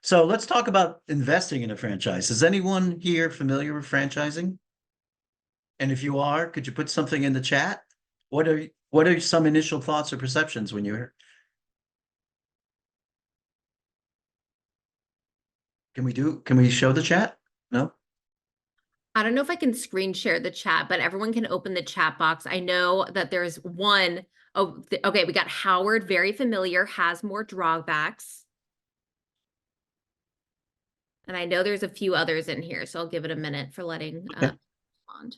So let's talk about investing in a franchise. Is anyone here familiar with franchising? And if you are, could you put something in the chat? What are some initial thoughts or perceptions when you hear? Can we show the chat? No? I don't know if I can screen share the chat, but everyone can open the chat box. I know that there's one. Oh, okay. We got Howard, very familiar, has more drawbacks. And I know there's a few others in here, so I'll give it a minute for letting respond.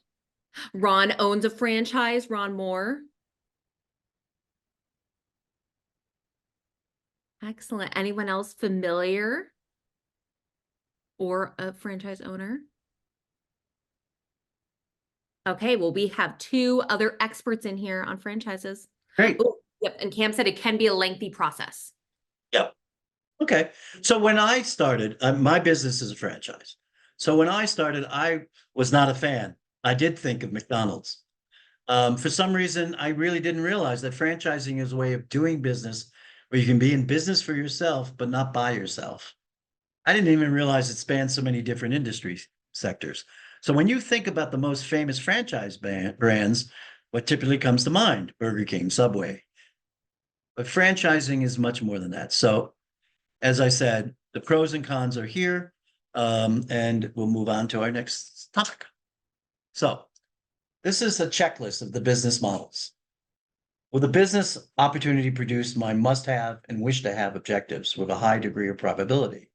Ron owns a franchise, Ron Moore. Excellent. Anyone else familiar or a franchise owner? Okay, well, we have two other experts in here on franchises. Great. Oh, yep. And Cam said it can be a lengthy process. Yep. Okay. So when I started, my business is a franchise. So when I started, I was not a fan. I did think of McDonald's. For some reason, I really didn't realize that franchising is a way of doing business where you can be in business for yourself, but not by yourself. I didn't even realize it spans so many different industry sectors. So when you think about the most famous franchise brands, what typically comes to mind? Burger King, Subway. But franchising is much more than that. So as I said, the pros and cons are here, and we'll move on to our next topic. So this is a checklist of the business models. Will the business opportunity produce my must-have and wish-to-have objectives with a high degree of probability?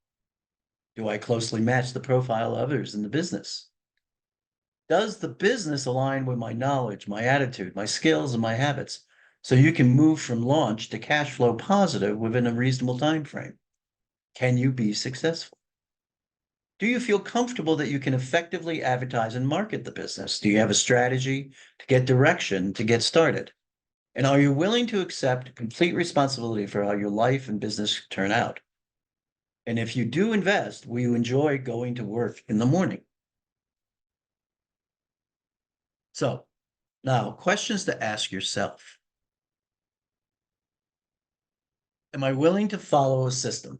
Do I closely match the profile of others in the business? Does the business align with my knowledge, my attitude, my skills, and my habits? So you can move from launch to cash flow positive within a reasonable time frame. Can you be successful? Do you feel comfortable that you can effectively advertise and market the business? Do you have a strategy to get direction to get started? And are you willing to accept complete responsibility for how your life and business turn out? And if you do invest, will you enjoy going to work in the morning? So now, questions to ask yourself. Am I willing to follow a system?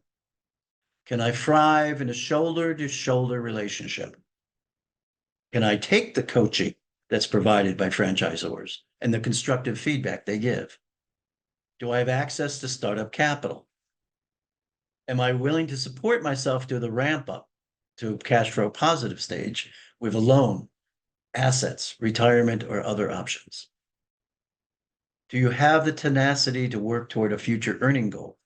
Can I thrive in a shoulder-to-shoulder relationship? Can I take the coaching that's provided by franchisors and the constructive feedback they give? Do I have access to startup capital? Am I willing to support myself through the ramp up to a cash flow positive stage with a loan, assets, retirement, or other options? Do you have the tenacity to work toward a future earning goal?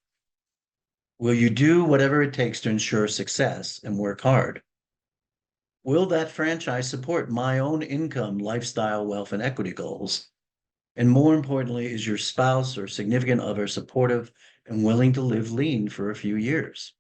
Will you do whatever it takes to ensure success and work hard? Will that franchise support my own income, lifestyle, wealth, and equity goals? And more importantly, is your spouse or significant other supportive and willing to live lean for a few years?